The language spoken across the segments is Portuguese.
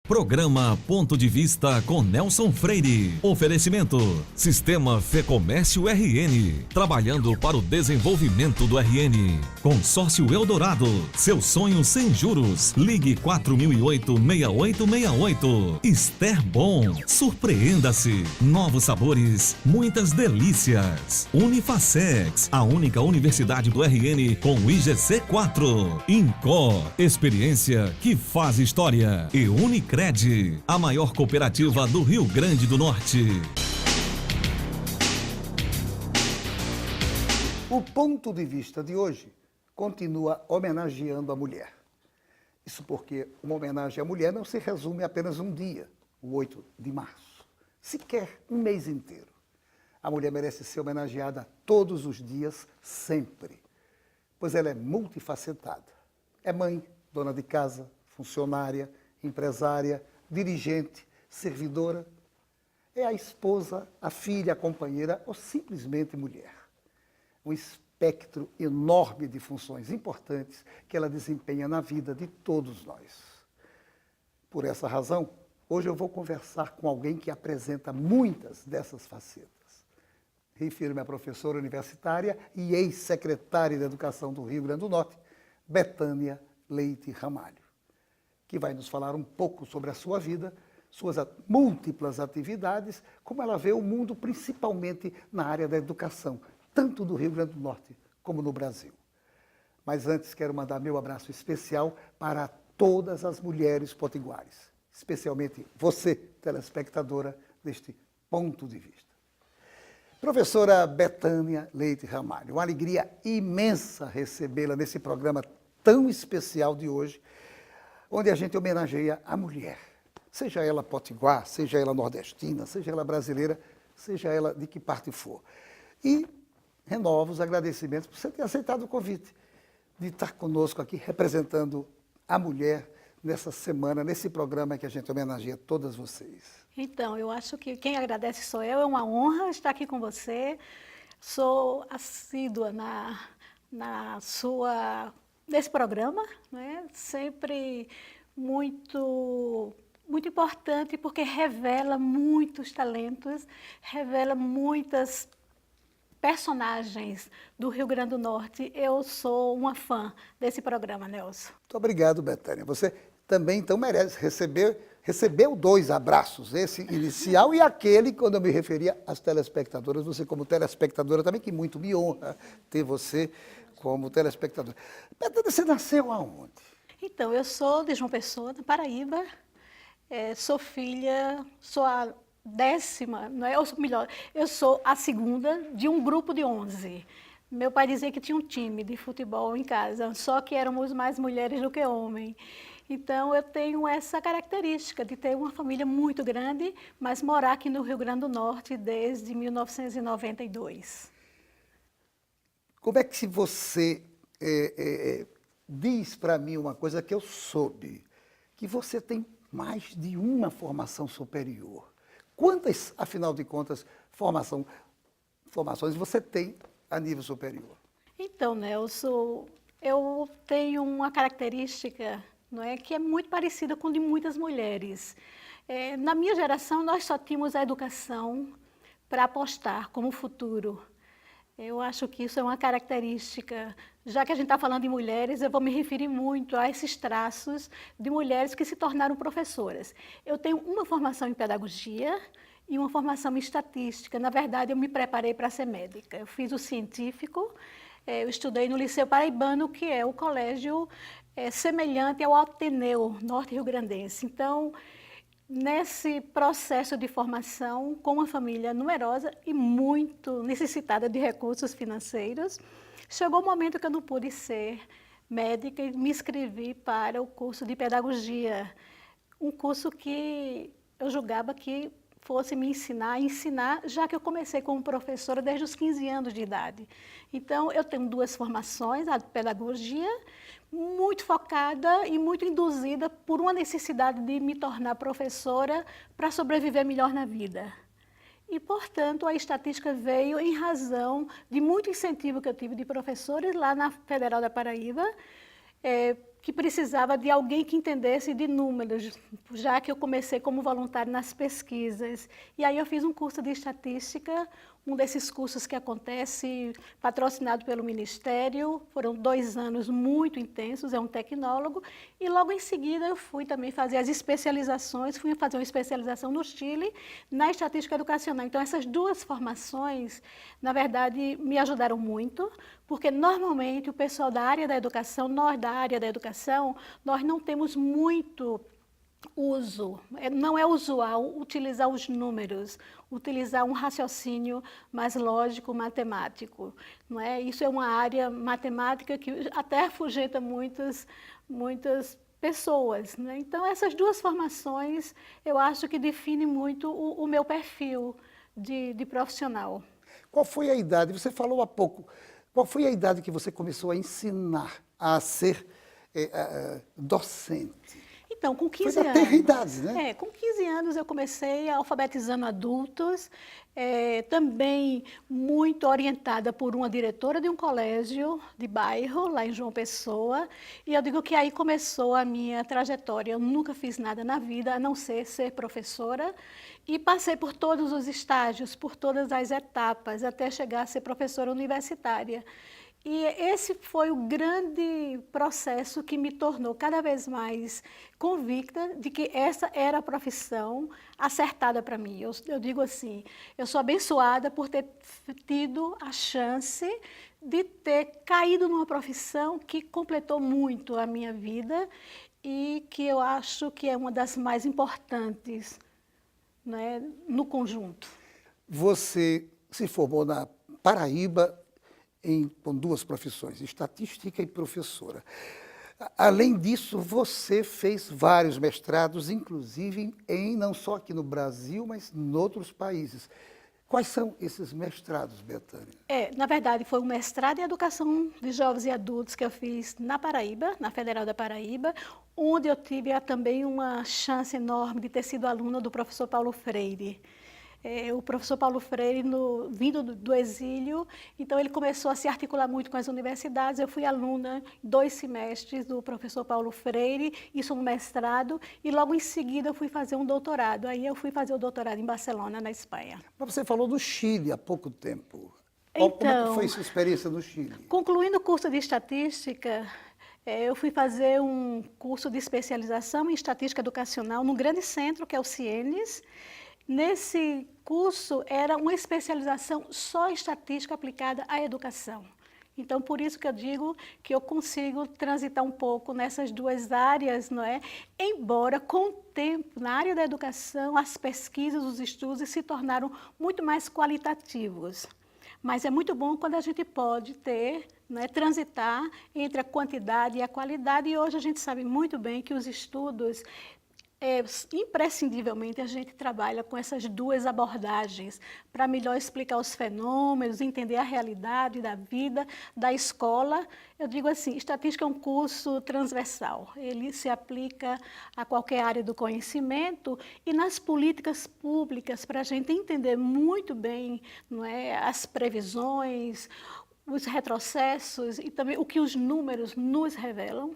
Programa Ponto de Vista com Nelson Freire. Oferecimento: Sistema Fecomércio RN. Trabalhando para o desenvolvimento do RN. Consórcio Eldorado. Seu sonho sem juros. Ligue 4008-6868. Ester Bom. Surpreenda-se. Novos sabores. Muitas delícias. Unifacex. A única universidade do RN com o IGC4. Incó. Experiência que faz história. E Unicred, a maior cooperativa do Rio Grande do Norte. O ponto de vista de hoje continua homenageando a mulher. Isso porque uma homenagem à mulher não se resume a apenas um dia, o 8 de março, sequer um mês inteiro. A mulher merece ser homenageada todos os dias, sempre, pois ela é multifacetada. É mãe, dona de casa, funcionária, empresária, dirigente, servidora. É a esposa, a filha, a companheira ou simplesmente mulher. Um espectro enorme de funções importantes que ela desempenha na vida de todos nós. Por essa razão, hoje eu vou conversar com alguém que apresenta muitas dessas facetas. Refiro-me à professora universitária e ex-secretária de Educação do Rio Grande do Norte, Betânia Leite Ramalho, que vai nos falar um pouco sobre a sua vida, suas múltiplas atividades, como ela vê o mundo, principalmente na área da educação, tanto do Rio Grande do Norte como no Brasil. Mas antes quero mandar meu abraço especial para todas as mulheres potiguares, especialmente você, telespectadora deste ponto de vista. Professora Betânia Leite Ramalho, uma alegria imensa recebê-la nesse programa tão especial de hoje, onde a gente homenageia a mulher, seja ela potiguar, seja ela nordestina, seja ela brasileira, seja ela de que parte for. E renovo os agradecimentos por você ter aceitado o convite de estar conosco aqui, representando a mulher nessa semana, nesse programa que a gente homenageia todas vocês. Então, eu acho que quem agradece sou eu, é uma honra estar aqui com você. Sou assídua nesse programa, né? Sempre muito importante, porque revela muitos talentos, revela muitas personagens do Rio Grande do Norte. Eu sou uma fã desse programa, Nelson. Muito obrigado, Betânia. Você também, então, merece recebeu 2 abraços, esse inicial e aquele, quando eu me referia às telespectadoras, você como telespectadora também, que muito me honra ter você como telespectadora. Betânia, você nasceu aonde? Então, eu sou de João Pessoa, na Paraíba, sou filha, sou a 10ª, não é? Ou melhor, eu sou a 2ª de um grupo de 11. Meu pai dizia que tinha um time de futebol em casa, só que éramos mais mulheres do que homens. Então, eu tenho essa característica de ter uma família muito grande, mas morar aqui no Rio Grande do Norte desde 1992. Como é que você diz para mim uma coisa que eu soube, que você tem mais de uma formação superior? Quantas, afinal de contas, formações você tem a nível superior? Então, Nelson, eu tenho uma característica, não é, que é muito parecida com a de muitas mulheres. Na minha geração, nós só tínhamos a educação para apostar como futuro. Eu acho que isso é uma característica. Já que a gente está falando de mulheres, eu vou me referir muito a esses traços de mulheres que se tornaram professoras. Eu tenho uma formação em pedagogia e uma formação em estatística. Na verdade, eu me preparei para ser médica. Eu fiz o científico, eu estudei no Liceu Paraibano, que é o colégio semelhante ao Ateneu Norte-Rio-Grandense. Então, nesse processo de formação, com uma família numerosa e muito necessitada de recursos financeiros, chegou o momento que eu não pude ser médica e me inscrevi para o curso de pedagogia, um curso que eu julgava que fosse me ensinar, já que eu comecei como professora desde os 15 anos de idade. Então, eu tenho 2 formações, a de pedagogia, muito focada e muito induzida por uma necessidade de me tornar professora para sobreviver melhor na vida. E, portanto, a estatística veio em razão de muito incentivo que eu tive de professores lá na Federal da Paraíba, que precisava de alguém que entendesse de números, já que eu comecei como voluntária nas pesquisas. E aí eu fiz um curso de estatística, um desses cursos que acontece, patrocinado pelo Ministério. Foram 2 anos muito intensos, é um tecnólogo. E logo em seguida eu fui também fazer as especializações, fui fazer uma especialização no Chile, na estatística educacional. Então essas 2 formações, na verdade, me ajudaram muito, porque normalmente o pessoal da área da educação, nós da área da educação, nós não temos muito uso, não é usual utilizar os números, utilizar um raciocínio mais lógico, matemático, não é? Isso é uma área matemática que até afugenta muitas pessoas, né? Então essas 2 formações eu acho que definem muito o meu perfil de profissional. Qual foi a idade? Você falou há pouco. Qual foi a idade que você começou a ensinar a ser docente? Então, com 15 Foi da anos. tenra idade, né? Com 15 anos eu comecei alfabetizando adultos, também muito orientada por uma diretora de um colégio de bairro, lá em João Pessoa, e eu digo que aí começou a minha trajetória. Eu nunca fiz nada na vida, a não ser professora, e passei por todos os estágios, por todas as etapas, até chegar a ser professora universitária. E esse foi o grande processo que me tornou cada vez mais convicta de que essa era a profissão acertada para mim. Eu digo assim, eu sou abençoada por ter tido a chance de ter caído numa profissão que completou muito a minha vida e que eu acho que é uma das mais importantes, né, no conjunto. Você se formou na Paraíba com 2 profissões, estatística e professora. Além disso, você fez vários mestrados, inclusive não só aqui no Brasil, mas em outros países. Quais são esses mestrados, Betânia? Na verdade, foi um mestrado em Educação de Jovens e Adultos que eu fiz na Paraíba, na Federal da Paraíba, onde eu tive também uma chance enorme de ter sido aluna do professor Paulo Freire. O professor Paulo Freire, vindo do exílio, então ele começou a se articular muito com as universidades. Eu fui aluna 2 semestres do professor Paulo Freire, isso um mestrado, e logo em seguida eu fui fazer um doutorado. Aí eu fui fazer o doutorado em Barcelona, na Espanha. Mas você falou do Chile há pouco tempo. Então, como é que foi sua experiência no Chile? Concluindo o curso de estatística, eu fui fazer um curso de especialização em estatística educacional num grande centro, que é o Ciênes. Nesse curso era uma especialização só em estatística aplicada à educação. Então, por isso que eu digo que eu consigo transitar um pouco nessas 2 áreas, não é? Embora, com o tempo, na área da educação, as pesquisas, os estudos se tornaram muito mais qualitativos. Mas é muito bom quando a gente pode ter, né, transitar entre a quantidade e a qualidade. E hoje a gente sabe muito bem que os estudos, imprescindivelmente, a gente trabalha com essas 2 abordagens para melhor explicar os fenômenos, entender a realidade da vida, da escola. Eu digo assim, estatística é um curso transversal, ele se aplica a qualquer área do conhecimento e nas políticas públicas, para a gente entender muito bem, não é, as previsões, os retrocessos e também o que os números nos revelam,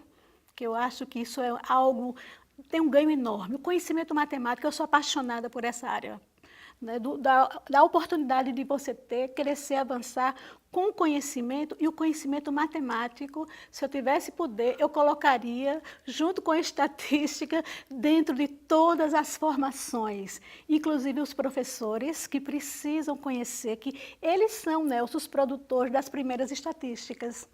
que eu acho que isso é algo tem um ganho enorme. O conhecimento matemático, eu sou apaixonada por essa área, né? Da oportunidade de você crescer, avançar com o conhecimento e o conhecimento matemático. Se eu tivesse poder, eu colocaria, junto com a estatística, dentro de todas as formações, inclusive os professores que precisam conhecer que eles são, né, os produtores das primeiras estatísticas,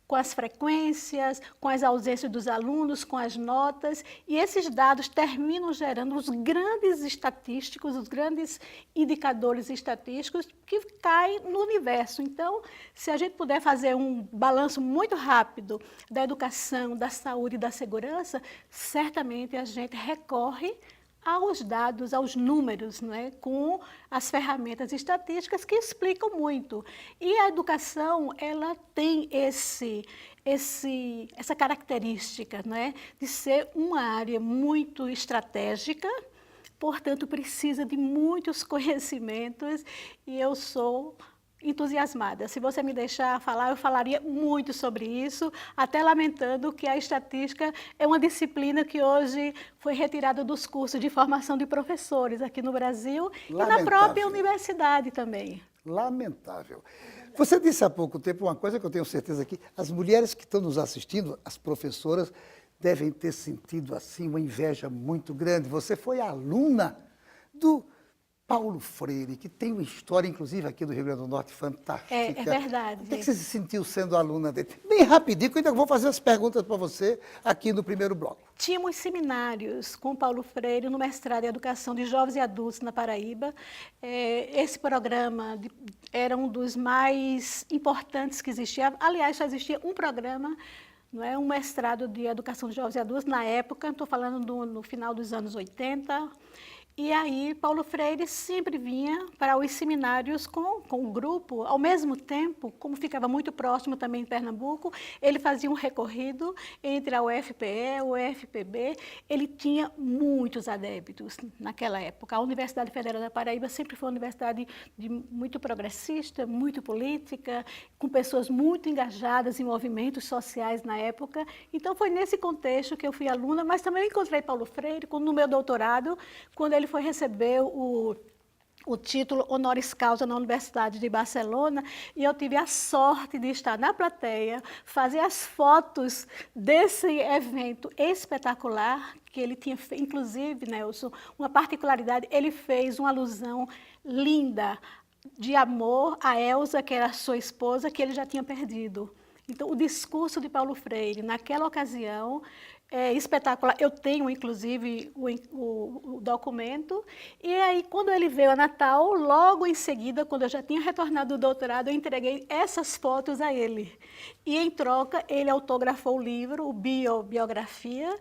com as frequências, com as ausências dos alunos, com as notas, e esses dados terminam gerando os grandes estatísticos, os grandes indicadores estatísticos que caem no universo. Então, se a gente puder fazer um balanço muito rápido da educação, da saúde e da segurança, certamente a gente recorre aos dados, aos números, né, com as ferramentas estatísticas que explicam muito. E a educação, ela tem essa característica, né, de ser uma área muito estratégica, portanto, precisa de muitos conhecimentos, e eu sou entusiasmada. Se você me deixar falar, eu falaria muito sobre isso, até lamentando que a estatística é uma disciplina que hoje foi retirada dos cursos de formação de professores aqui no Brasil e na própria universidade também. Lamentável. Você disse há pouco tempo uma coisa que eu tenho certeza que as mulheres que estão nos assistindo, as professoras, devem ter sentido assim uma inveja muito grande. Você foi aluna do Paulo Freire, que tem uma história, inclusive, aqui do Rio Grande do Norte, fantástica. É verdade. Como é que você se sentiu sendo aluna dele? Bem rapidinho, que eu ainda vou fazer as perguntas para você aqui no primeiro bloco. Tínhamos seminários com Paulo Freire no mestrado em Educação de Jovens e Adultos na Paraíba. Esse programa era um dos mais importantes que existia. Aliás, só existia um programa, não é, um mestrado de Educação de Jovens e Adultos na época, estou falando no final dos anos 80. E aí, Paulo Freire sempre vinha para os seminários com o grupo. Ao mesmo tempo, como ficava muito próximo também em Pernambuco, ele fazia um recorrido entre a UFPE, o UFPB. Ele tinha muitos adeptos naquela época. A Universidade Federal da Paraíba sempre foi uma universidade muito progressista, muito política, com pessoas muito engajadas em movimentos sociais na época. Então, foi nesse contexto que eu fui aluna, mas também encontrei Paulo Freire no meu doutorado, quando ele foi receber o título honoris causa na Universidade de Barcelona, e eu tive a sorte de estar na plateia, fazer as fotos desse evento espetacular, que ele tinha feito, inclusive, Nelson, uma particularidade, ele fez uma alusão linda de amor a Elza, que era sua esposa, que ele já tinha perdido. Então, o discurso de Paulo Freire, naquela ocasião, é espetacular. Eu tenho, inclusive, o documento. E aí, quando ele veio a Natal, logo em seguida, quando eu já tinha retornado do doutorado, eu entreguei essas fotos a ele. E, em troca, ele autografou o livro, o Biografia,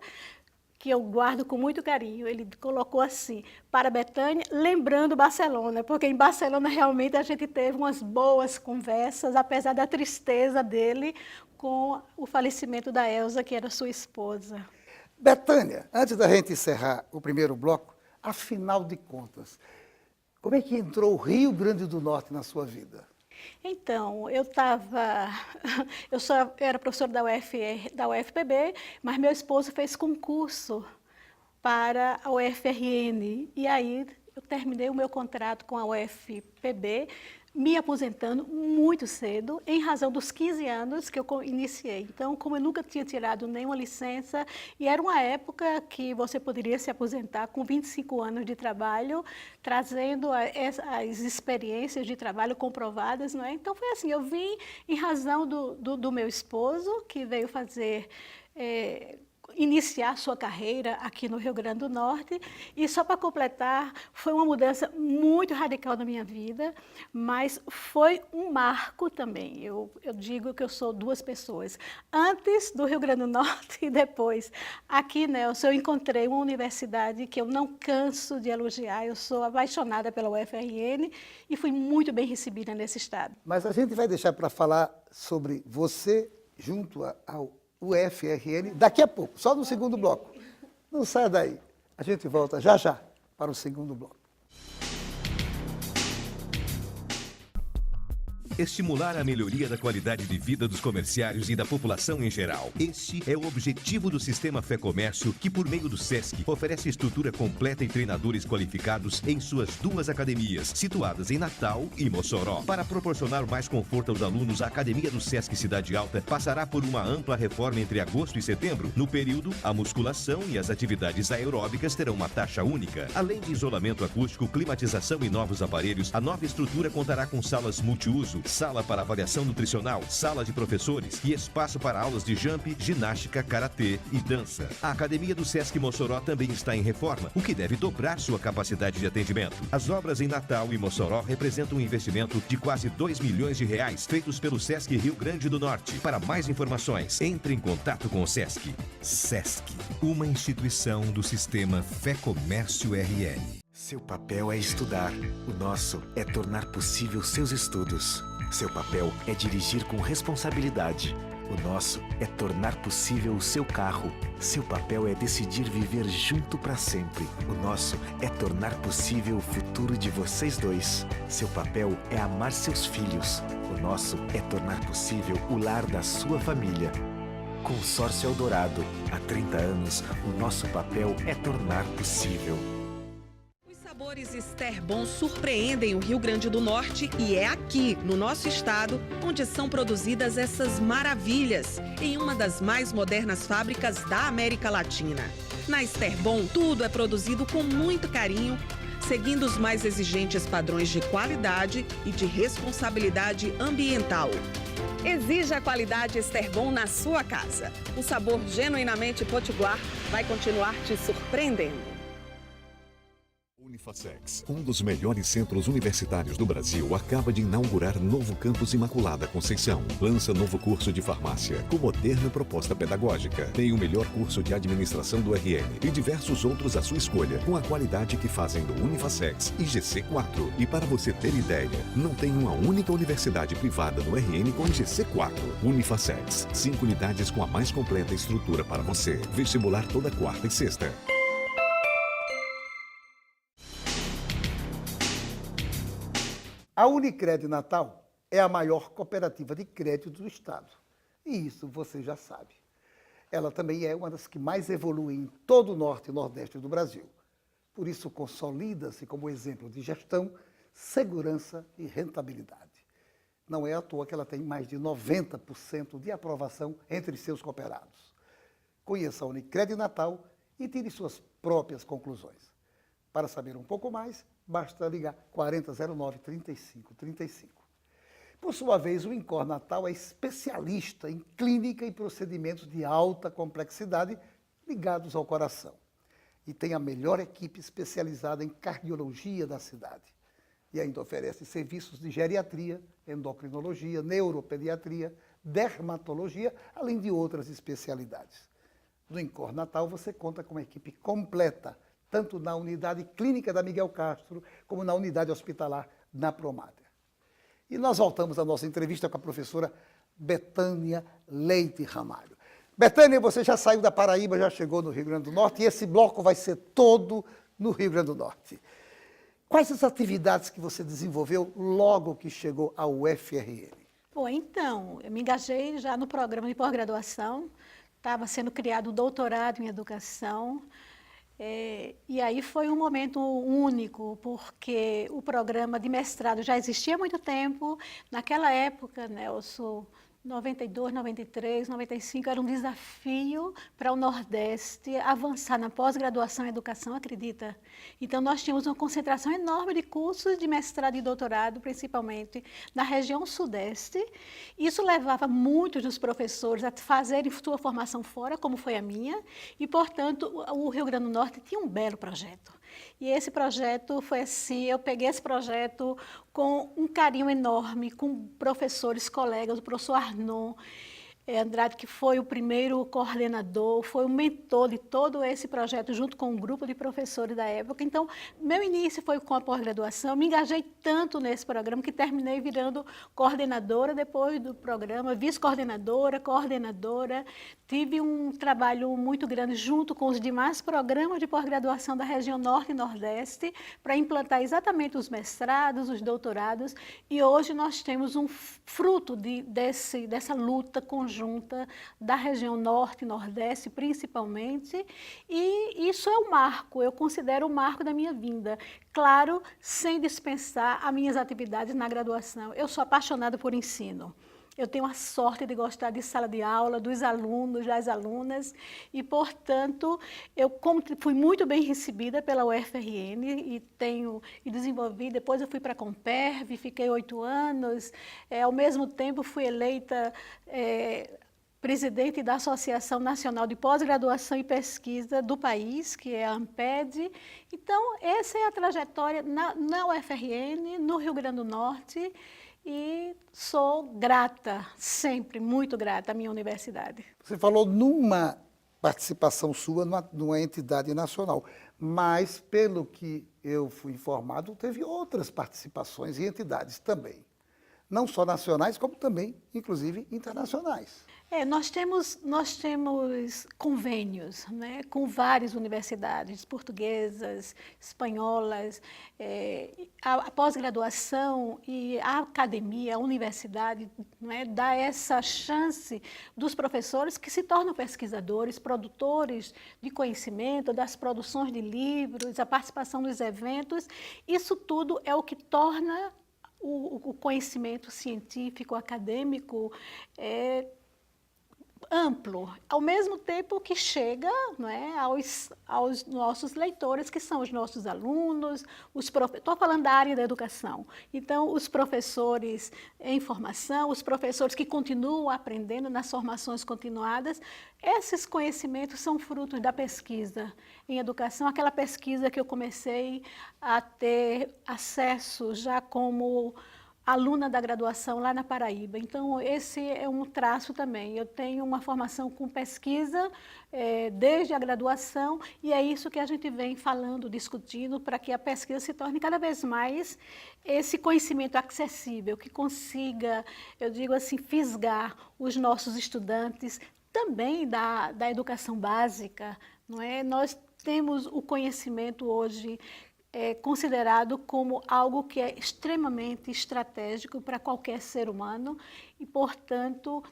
que eu guardo com muito carinho. Ele colocou assim, para Betânia, lembrando Barcelona, porque em Barcelona realmente a gente teve umas boas conversas, apesar da tristeza dele com o falecimento da Elza, que era sua esposa. Betânia, antes da gente encerrar o primeiro bloco, afinal de contas, como é que entrou o Rio Grande do Norte na sua vida? Então, eu era professora da UFPB, mas meu esposo fez concurso para a UFRN. E aí eu terminei o meu contrato com a UFPB, me aposentando muito cedo, em razão dos 15 anos que eu iniciei. Então, como eu nunca tinha tirado nenhuma licença, e era uma época que você poderia se aposentar com 25 anos de trabalho, trazendo as experiências de trabalho comprovadas, não é? Então, foi assim, eu vim em razão do meu esposo, que veio iniciar sua carreira aqui no Rio Grande do Norte. E só para completar, foi uma mudança muito radical na minha vida, mas foi um marco também. Eu digo que eu sou duas pessoas. Antes do Rio Grande do Norte e depois. Aqui, Nelson, eu encontrei uma universidade que eu não canso de elogiar. Eu sou apaixonada pela UFRN e fui muito bem recebida nesse estado. Mas a gente vai deixar para falar sobre você junto ao UFRN daqui a pouco, só no segundo bloco. Não saia daí. A gente volta já já para o segundo bloco. Estimular a melhoria da qualidade de vida dos comerciários e da população em geral. Este é o objetivo do Sistema Fé Comércio, que por meio do SESC oferece estrutura completa e treinadores qualificados em suas duas academias, situadas em Natal e Mossoró. Para proporcionar mais conforto aos alunos, a Academia do SESC Cidade Alta passará por uma ampla reforma entre agosto e setembro. No período, a musculação e as atividades aeróbicas terão uma taxa única. Além de isolamento acústico, climatização e novos aparelhos, a nova estrutura contará com salas multiuso, sala para avaliação nutricional, sala de professores e espaço para aulas de jump, ginástica, karatê e dança. A Academia do SESC Mossoró também está em reforma, o que deve dobrar sua capacidade de atendimento. As obras em Natal e Mossoró representam um investimento de quase R$2 milhões feitos pelo SESC Rio Grande do Norte. Para mais informações, entre em contato com o SESC. SESC, uma instituição do Sistema Fé Comércio RN. Seu papel é estudar. O nosso é tornar possível seus estudos. Seu papel é dirigir com responsabilidade. O nosso é tornar possível o seu carro. Seu papel é decidir viver junto para sempre. O nosso é tornar possível o futuro de vocês dois. Seu papel é amar seus filhos. O nosso é tornar possível o lar da sua família. Consórcio Eldorado. Há 30 anos, o nosso papel é tornar possível. Os sabores Esterbon surpreendem o Rio Grande do Norte e é aqui, no nosso estado, onde são produzidas essas maravilhas, em uma das mais modernas fábricas da América Latina. Na Esterbon, tudo é produzido com muito carinho, seguindo os mais exigentes padrões de qualidade e de responsabilidade ambiental. Exija a qualidade Esterbon na sua casa. O sabor genuinamente potiguar vai continuar te surpreendendo. Unifacex, um dos melhores centros universitários do Brasil, acaba de inaugurar novo campus Imaculada Conceição. Lança novo curso de farmácia, com moderna proposta pedagógica. Tem o melhor curso de administração do RN e diversos outros à sua escolha, com a qualidade que fazem do Unifacex e GC4. E para você ter ideia, não tem uma única universidade privada no RN com GC4. Unifacex, 5 unidades com a mais completa estrutura para você. Vestibular toda quarta e sexta. A Unicred Natal é a maior cooperativa de crédito do Estado. E isso você já sabe. Ela também é uma das que mais evolui em todo o Norte e Nordeste do Brasil. Por isso, consolida-se como exemplo de gestão, segurança e rentabilidade. Não é à toa que ela tem mais de 90% de aprovação entre seus cooperados. Conheça a Unicred Natal e tire suas próprias conclusões. Para saber um pouco mais, basta ligar 4009-3535. Por sua vez, o Incor Natal é especialista em clínica e procedimentos de alta complexidade ligados ao coração. E tem a melhor equipe especializada em cardiologia da cidade. E ainda oferece serviços de geriatria, endocrinologia, neuropediatria, dermatologia, além de outras especialidades. No Incor Natal você conta com uma equipe completa, tanto na unidade clínica da Miguel Castro, como na unidade hospitalar na Promátria. E nós voltamos à nossa entrevista com a professora Betânia Leite Ramalho. Betânia, você já saiu da Paraíba, já chegou no Rio Grande do Norte, e esse bloco vai ser todo no Rio Grande do Norte. Quais as atividades que você desenvolveu logo que chegou ao UFRN? Bom, então, eu me engajei já no programa de pós-graduação, estava sendo criado o doutorado em educação. E aí foi um momento único, porque o programa de mestrado já existia há muito tempo. Naquela época, Nelson, 92, 93, 95, era um desafio para o Nordeste avançar na pós-graduação em educação, acredita? Então, nós tínhamos uma concentração enorme de cursos de mestrado e doutorado, principalmente na região Sudeste. Isso levava muitos dos professores a fazerem sua formação fora, como foi a minha, e, portanto, o Rio Grande do Norte tinha um belo projeto. E esse projeto foi assim, eu peguei esse projeto com um carinho enorme, com professores, colegas, o professor Arnon Andrade, que foi o primeiro coordenador, foi o mentor de todo esse projeto, junto com um grupo de professores da época. Então, meu início foi com a pós-graduação, me engajei tanto nesse programa que terminei virando coordenadora depois do programa, vice-coordenadora, coordenadora. Tive um trabalho muito grande junto com os demais programas de pós-graduação da região Norte e Nordeste para implantar exatamente os mestrados, os doutorados, e hoje nós temos um fruto dessa luta conjunta da região Norte e Nordeste, principalmente, e isso é um marco, eu considero o marco da minha vinda. Claro, sem dispensar as minhas atividades na graduação. Eu sou apaixonada por ensino. Eu tenho a sorte de gostar de sala de aula, dos alunos, das alunas, e, portanto, eu fui muito bem recebida pela UFRN e desenvolvi. Depois eu fui para a Comperv, fiquei 8 anos. Ao mesmo tempo, fui eleita presidente da Associação Nacional de Pós-Graduação e Pesquisa do país, que é a ANPED. Então, essa é a trajetória na UFRN, no Rio Grande do Norte, e sou grata, sempre muito grata à minha universidade. Você falou numa participação sua numa entidade nacional, mas, pelo que eu fui informado, teve outras participações em entidades também. não só nacionais, como também, inclusive, internacionais. Nós temos convênios, né, com várias universidades portuguesas, espanholas, a pós-graduação e a academia, a universidade, né, dá essa chance dos professores que se tornam pesquisadores, produtores de conhecimento, das produções de livros, a participação nos eventos. Isso tudo é o que torna o conhecimento científico, acadêmico, amplo, ao mesmo tempo que chega, não é, aos nossos leitores, que são os nossos alunos, estou falando da área da educação. Então, os professores em formação, os professores que continuam aprendendo nas formações continuadas, esses conhecimentos são frutos da pesquisa em educação, aquela pesquisa que eu comecei a ter acesso já como aluna da graduação lá na Paraíba. Então, esse é um traço também. Eu tenho uma formação com pesquisa desde a graduação e é isso que a gente vem falando, discutindo, para que a pesquisa se torne cada vez mais esse conhecimento acessível, que consiga, eu digo assim, fisgar os nossos estudantes, também da educação básica, não é? Nós temos o conhecimento hoje considerado como algo que é extremamente estratégico para qualquer ser humano e, portanto,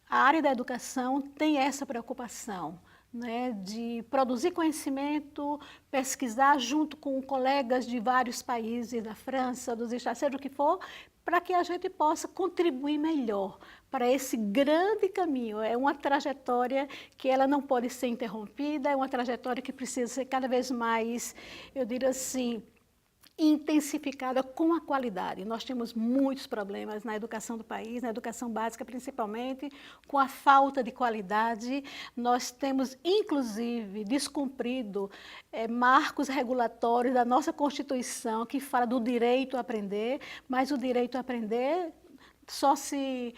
a área da educação tem essa preocupação, né, de produzir conhecimento, pesquisar junto com colegas de vários países, da França, dos Estados Unidos, seja o que for, para que a gente possa contribuir melhor para esse grande caminho. É uma trajetória que ela não pode ser interrompida, é uma trajetória que precisa ser cada vez mais, eu diria assim, intensificada com a qualidade. Nós temos muitos problemas na educação do país, na educação básica principalmente, com a falta de qualidade. Nós temos, inclusive, descumprido marcos regulatórios da nossa Constituição que fala do direito a aprender, mas o direito a aprender só se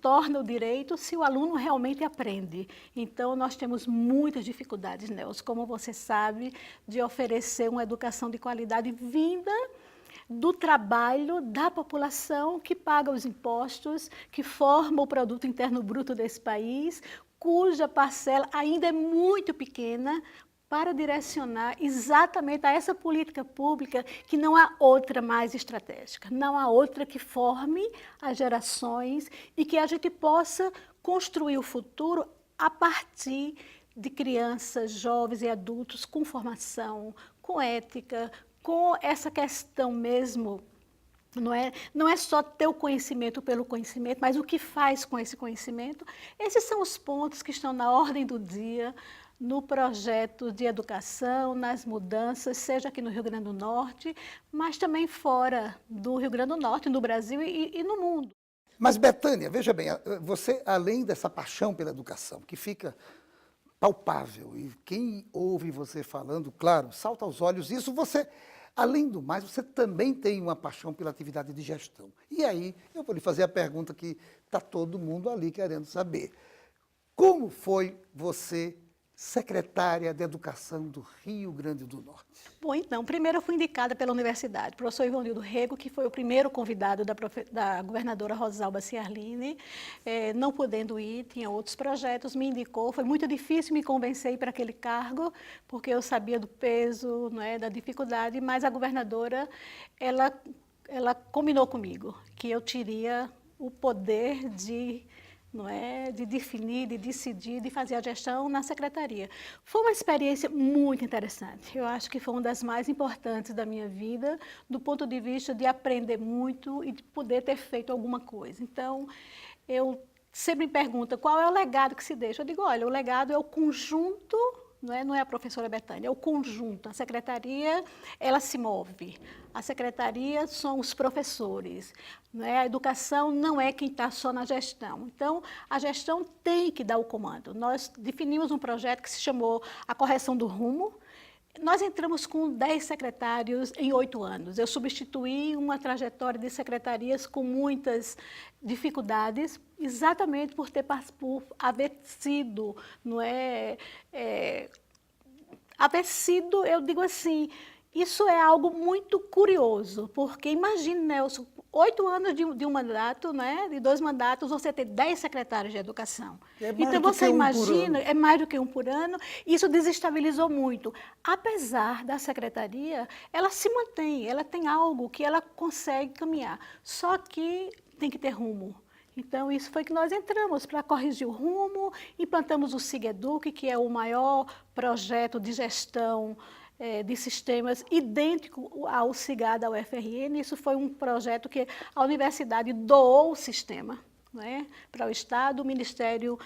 torna o direito se o aluno realmente aprende. Então, nós temos muitas dificuldades, Nelson, como você sabe, de oferecer uma educação de qualidade vinda do trabalho da população que paga os impostos, que forma o produto interno bruto desse país, cuja parcela ainda é muito pequena, para direcionar exatamente a essa política pública que não há outra mais estratégica, não há outra que forme as gerações e que a gente possa construir o futuro a partir de crianças, jovens e adultos com formação, com ética, com essa questão mesmo. Não é só ter o conhecimento pelo conhecimento, mas o que faz com esse conhecimento. Esses são os pontos que estão na ordem do dia, no projeto de educação, nas mudanças, seja aqui no Rio Grande do Norte, mas também fora do Rio Grande do Norte, no Brasil e no mundo. Mas, Bethânia, veja bem, você, além dessa paixão pela educação, que fica palpável, e quem ouve você falando, claro, salta aos olhos isso, você, além do mais, você também tem uma paixão pela atividade de gestão. E aí, eu vou lhe fazer a pergunta que está todo mundo ali querendo saber. Como foi você secretária de Educação do Rio Grande do Norte? Bom, então, primeiro eu fui indicada pela universidade, o professor Ivonildo Rego, que foi o primeiro convidado da governadora Rosalba Ciarline, não podendo ir, tinha outros projetos, me indicou, foi muito difícil me convencer para aquele cargo, porque eu sabia do peso, não é, da dificuldade, mas a governadora, ela combinou comigo que eu teria o poder de definir, de decidir, de fazer a gestão na secretaria. Foi uma experiência muito interessante. Eu acho que foi uma das mais importantes da minha vida, do ponto de vista de aprender muito e de poder ter feito alguma coisa. Então, eu sempre me pergunto, qual é o legado que se deixa? Eu digo, olha, o legado é o conjunto, não é a professora Bethânia, é o conjunto. A secretaria, ela se move. A secretaria são os professores. A educação não é quem está só na gestão. Então, a gestão tem que dar o comando. Nós definimos um projeto que se chamou A Correção do Rumo. Nós entramos com 10 secretários em 8 anos. Eu substituí uma trajetória de secretarias com muitas dificuldades, exatamente por haver sido, haver sido, eu digo assim, Isso é algo muito curioso, porque imagine, Nelson, 8 anos de um mandato, né, de 2 mandatos, você ter 10 secretários de educação. É mais Então do você que um por imagina, ano. é mais do que um por ano, isso desestabilizou muito. Apesar da secretaria, ela se mantém, ela tem algo que ela consegue caminhar, só que tem que ter rumo. Então, isso foi que nós entramos para corrigir o rumo, implantamos o SIGEDUC, que é o maior projeto de gestão de sistemas idêntico ao SIGA da UFRN. Isso foi um projeto que a universidade doou o sistema, né, para o Estado. O Ministério,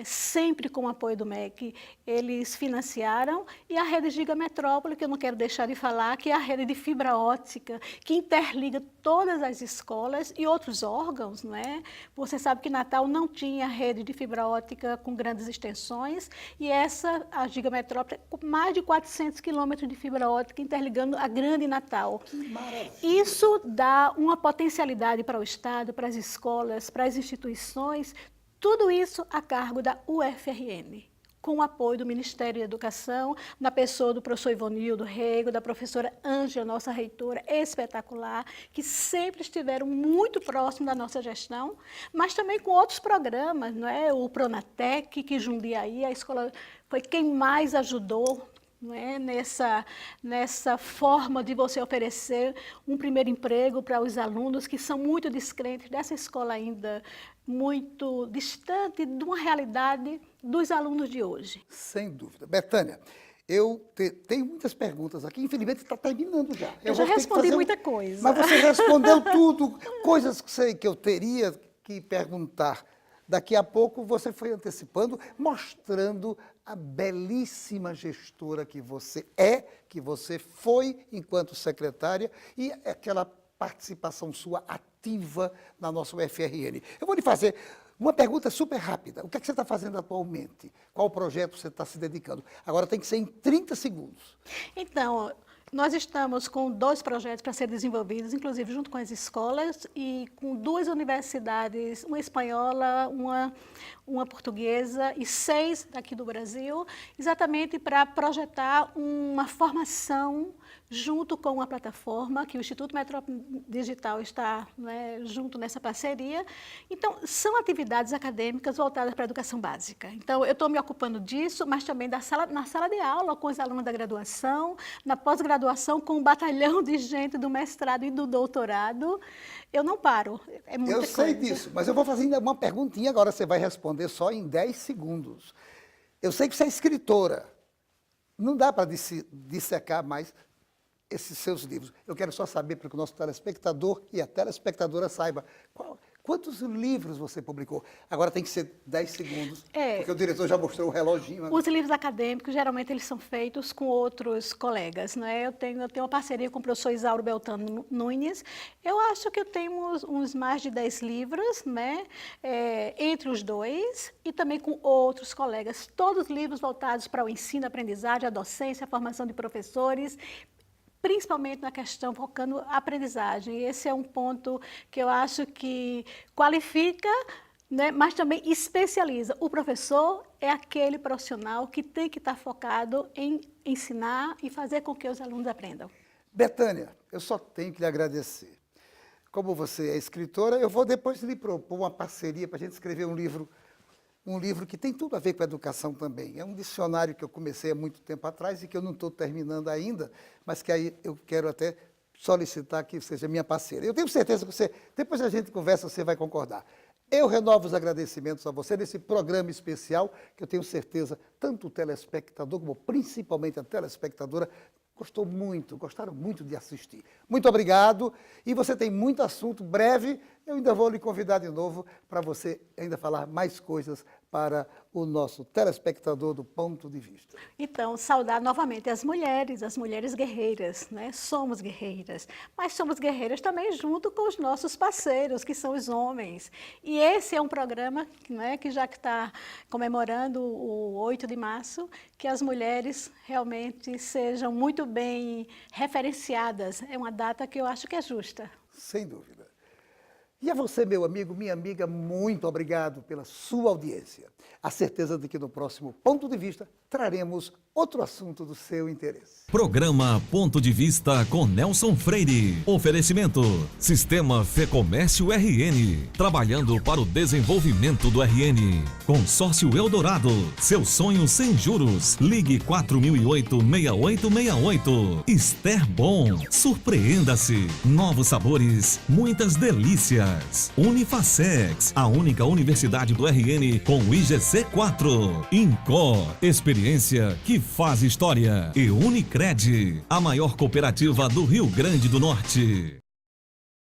sempre com o apoio do MEC, eles financiaram, e a rede Gigametrópole, que eu não quero deixar de falar, que é a rede de fibra ótica, que interliga todas as escolas e outros órgãos, não é? Você sabe que Natal não tinha rede de fibra ótica com grandes extensões, e a Gigametrópole, com mais de 400 quilômetros de fibra ótica interligando a grande Natal. Que maravilha! Isso dá uma potencialidade para o Estado, para as escolas, para as instituições, tudo isso a cargo da UFRN, com o apoio do Ministério da Educação, na pessoa do professor Ivonildo Rego, da professora Ângela, nossa reitora espetacular, que sempre estiveram muito próximos da nossa gestão, mas também com outros programas, não é? O Pronatec, que Jundiaí, a escola foi quem mais ajudou, não é? Nessa forma de você oferecer um primeiro emprego para os alunos que são muito descrentes dessa escola ainda muito distante de uma realidade dos alunos de hoje. Sem dúvida. Betânia, eu tenho muitas perguntas aqui, infelizmente está terminando já. Eu já vou ter que respondi fazer muita coisa. Mas você respondeu tudo, coisas que sei que eu teria que perguntar. Daqui a pouco você foi antecipando, mostrando a belíssima gestora que você é, que você foi enquanto secretária, e aquela participação sua ativa na nossa UFRN. Eu vou lhe fazer uma pergunta super rápida. O que é que você está fazendo atualmente? Qual projeto você está se dedicando? Agora tem que ser em 30 segundos. Então, nós estamos com 2 projetos para serem desenvolvidos, inclusive junto com as escolas e com 2 universidades, uma espanhola, uma portuguesa e 6 daqui do Brasil, exatamente para projetar uma formação junto com uma plataforma que o Instituto Metrópole Digital está, né, junto nessa parceria. Então, são atividades acadêmicas voltadas para a educação básica. Então, eu estou me ocupando disso, mas também na sala de aula com os alunos da graduação, na pós-graduação com um batalhão de gente do mestrado e do doutorado. Eu não paro, é muita coisa. Eu sei disso, mas eu vou fazer ainda uma perguntinha, agora você vai responder só em 10 segundos. Eu sei que você é escritora, não dá para dissecar mais esses seus livros. Eu quero só saber, para que o nosso telespectador e a telespectadora saiba, quantos livros você publicou? Agora tem que ser 10 segundos, porque o diretor já mostrou o reloginho. Os livros acadêmicos, geralmente, eles são feitos com outros colegas, não é? Eu tenho uma parceria com o professor Isauro Beltrano Nunes. Eu acho que eu tenho uns mais de 10 livros, né? Entre os 2, e também com outros colegas. Todos livros voltados para o ensino, a aprendizagem, a docência, a formação de professores, principalmente na questão focando a aprendizagem. Esse é um ponto que eu acho que qualifica, né, mas também especializa. O professor é aquele profissional que tem que estar focado em ensinar e fazer com que os alunos aprendam. Betânia, eu só tenho que lhe agradecer. Como você é escritora, eu vou depois lhe propor uma parceria para a gente escrever um livro que tem tudo a ver com a educação também. É um dicionário que eu comecei há muito tempo atrás e que eu não estou terminando ainda, mas que aí eu quero até solicitar que seja minha parceira. Eu tenho certeza que você, depois a gente conversa, você vai concordar. Eu renovo os agradecimentos a você nesse programa especial, que eu tenho certeza, tanto o telespectador como principalmente a telespectadora, gostaram muito de assistir. Muito obrigado. E você tem muito assunto breve. Eu ainda vou lhe convidar de novo para você ainda falar mais coisas para o nosso telespectador do Ponto de Vista. Então, saudar novamente as mulheres guerreiras, né? Somos guerreiras, mas somos guerreiras também junto com os nossos parceiros, que são os homens. E esse é um programa, né, que já está comemorando o 8 de março, que as mulheres realmente sejam muito bem referenciadas. É uma data que eu acho que é justa. Sem dúvida. E a você, meu amigo, minha amiga, muito obrigado pela sua audiência. A certeza de que no próximo Ponto de Vista traremos outro assunto do seu interesse. Programa Ponto de Vista com Nelson Freire. Oferecimento: Sistema Fecomércio RN. Trabalhando para o desenvolvimento do RN. Consórcio Eldorado. Seu sonho sem juros. Ligue 4008-6868. Esther Bom. Surpreenda-se. Novos sabores. Muitas delícias. Unifacex. A única universidade do RN com o IGC4. Incó. Experiência que faz história. E Unicred, a maior cooperativa do Rio Grande do Norte.